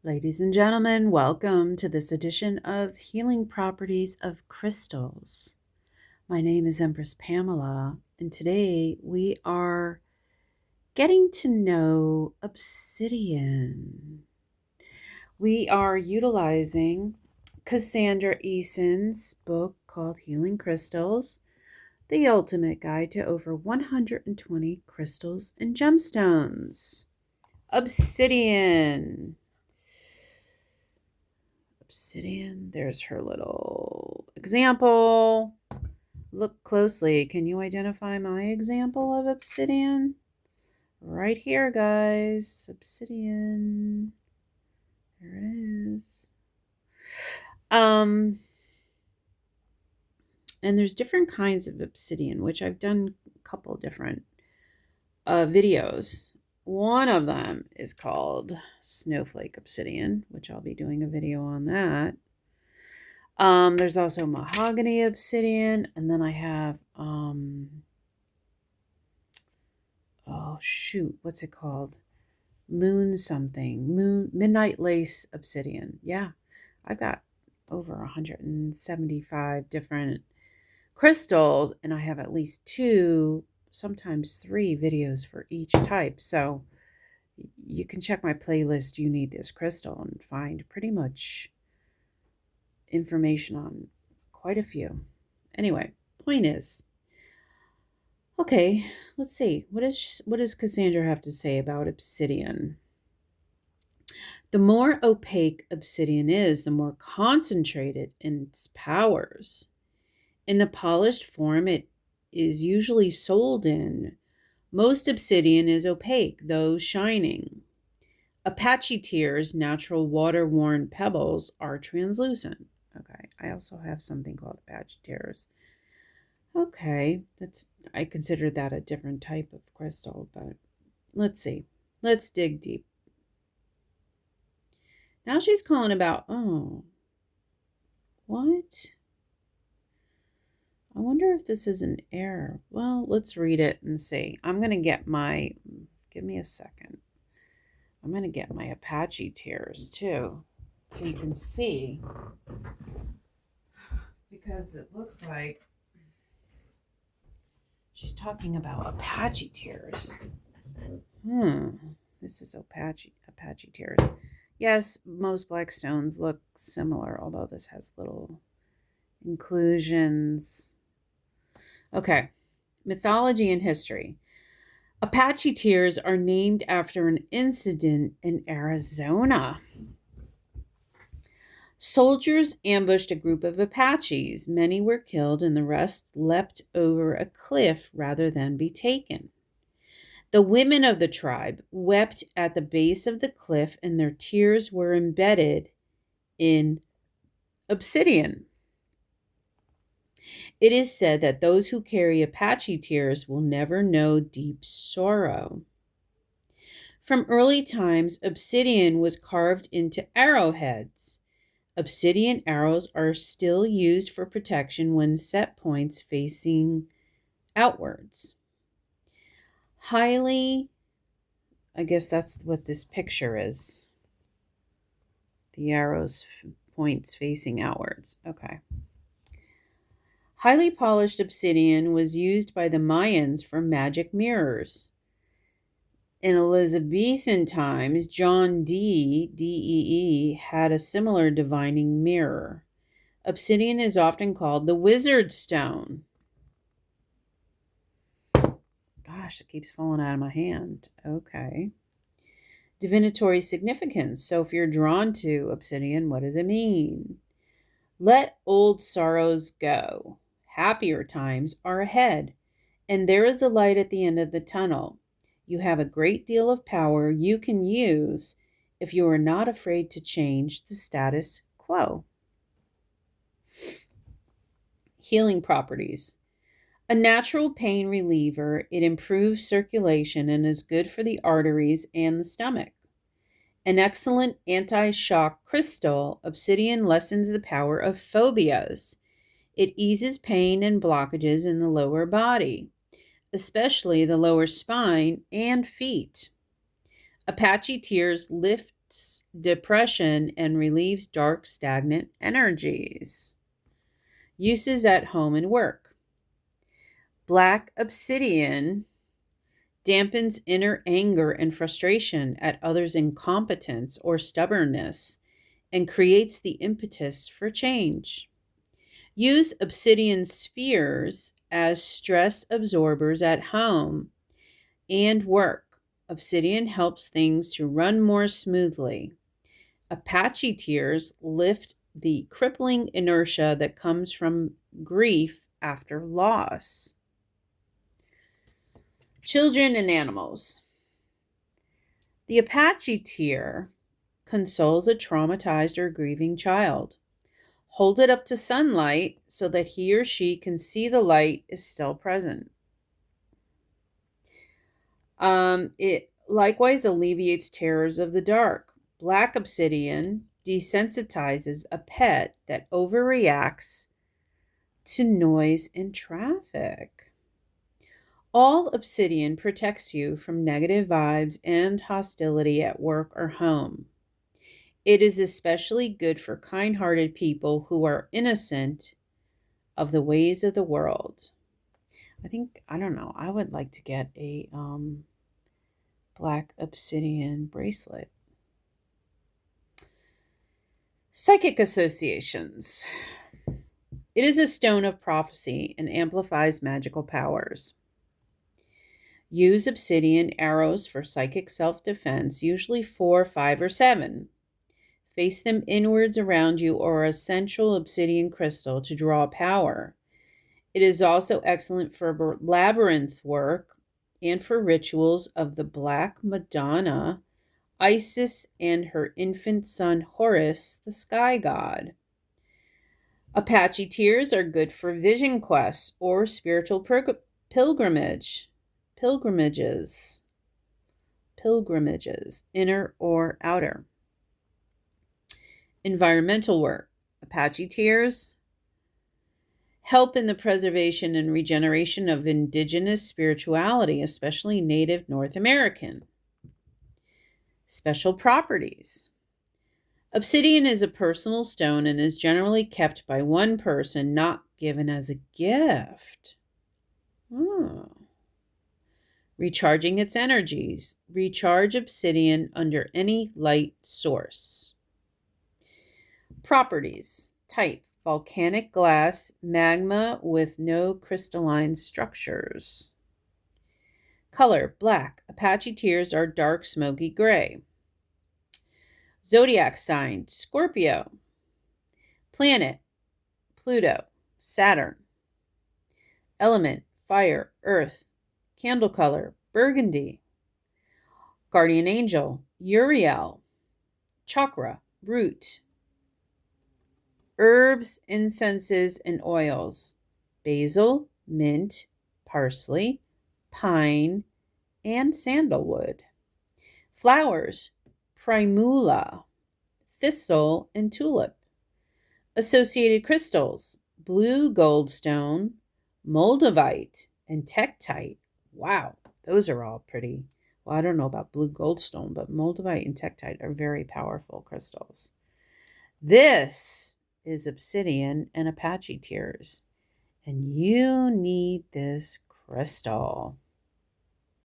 Ladies and gentlemen, welcome to this edition of Healing Properties of Crystals. My name is Empress Pamela, and today we are getting to know obsidian. We are utilizing Cassandra Eason's book called Healing Crystals, the ultimate guide to over 120 crystals and gemstones. Obsidian. Obsidian. There's her little example. Look closely. Can you identify my example of obsidian? Right here, guys. Obsidian. There it is. And there's different kinds of obsidian, which I've done a couple different videos. One of them is called Snowflake Obsidian, which I'll be doing a video on that. There's also Mahogany Obsidian, and then I have, oh shoot, what's it called? Midnight Lace Obsidian. Yeah, I've got over 175 different crystals, and I have at least 2, sometimes 3 videos for each type. So you can check my playlist, You Need This Crystal, and find pretty much information on quite a few. Anyway, point is, okay, let's see. What does Cassandra have to say about obsidian? The more opaque obsidian is, the more concentrated in its powers. In the polished form it is usually sold in, most obsidian is opaque, though shining. Apache tears, natural water-worn pebbles, are translucent. Okay, I also have something called Apache tears. Okay, I consider that a different type of crystal, but let's see. Let's dig deep. Now she's calling about, oh, what? I wonder if this is an error. Well, let's read it and see. I'm going to get give me a second. I'm going to get my Apache tears too, so you can see, because it looks like she's talking about Apache tears. This is Apache tears. Yes, most black stones look similar, although this has little inclusions. Okay, mythology and history. Apache tears are named after an incident in Arizona. Soldiers ambushed a group of Apaches. Many were killed, and the rest leapt over a cliff rather than be taken. The women of the tribe wept at the base of the cliff, and their tears were embedded in obsidian. It is said that those who carry Apache tears will never know deep sorrow. From early times, obsidian was carved into arrowheads. Obsidian arrows are still used for protection when set points facing outwards. I guess that's what this picture is. The arrows points facing outwards. Okay. Highly polished obsidian was used by the Mayans for magic mirrors. In Elizabethan times, John Dee, had a similar divining mirror. Obsidian is often called the wizard stone. Gosh, it keeps falling out of my hand. Okay. Divinatory significance. So if you're drawn to obsidian, what does it mean? Let old sorrows go. Happier times are ahead, and there is a light at the end of the tunnel. You have a great deal of power you can use if you are not afraid to change the status quo. Healing properties. A natural pain reliever, it improves circulation and is good for the arteries and the stomach. An excellent anti-shock crystal, obsidian lessens the power of phobias. It eases pain and blockages in the lower body, especially the lower spine and feet. Apache tears lift depression and relieves dark, stagnant energies. Uses at home and work. Black obsidian dampens inner anger and frustration at others' incompetence or stubbornness and creates the impetus for change. Use obsidian spheres as stress absorbers at home and work. Obsidian helps things to run more smoothly. Apache tears lift the crippling inertia that comes from grief after loss. Children and animals. The Apache tear consoles a traumatized or grieving child. Hold it up to sunlight so that he or she can see the light is still present. It likewise alleviates terrors of the dark. Black obsidian desensitizes a pet that overreacts to noise in traffic. All obsidian protects you from negative vibes and hostility at work or home. It is especially good for kind-hearted people who are innocent of the ways of the world. I don't know, I would like to get a black obsidian bracelet. Psychic associations. It is a stone of prophecy and amplifies magical powers. Use obsidian arrows for psychic self-defense, usually 4, 5, or 7. Face them inwards around you or a central obsidian crystal to draw power. It is also excellent for labyrinth work and for rituals of the Black Madonna, Isis, and her infant son Horus, the sky god. Apache tears are good for vision quests or spiritual pilgrimages, inner or outer. Environmental work. Apache tears help in the preservation and regeneration of indigenous spirituality, especially Native North American. Special properties. Obsidian is a personal stone and is generally kept by one person, not given as a gift. Recharging its energies. Recharge obsidian under any light source. Properties. Type: volcanic glass, magma with no crystalline structures. Color: black. Apache tears are dark smoky gray. Zodiac sign: Scorpio. Planet: Pluto, Saturn. Element: fire, earth. Candle color: burgundy. Guardian angel: Uriel. Chakra: root. Herbs, incenses, and oils: basil, mint, parsley, pine, and sandalwood. Flowers: primula, thistle, and tulip. Associated crystals: blue goldstone, moldavite, and tektite. Wow, those are all pretty. Well, I don't know about blue goldstone, but moldavite and tektite are very powerful crystals. This is obsidian and Apache tears, and you need this crystal.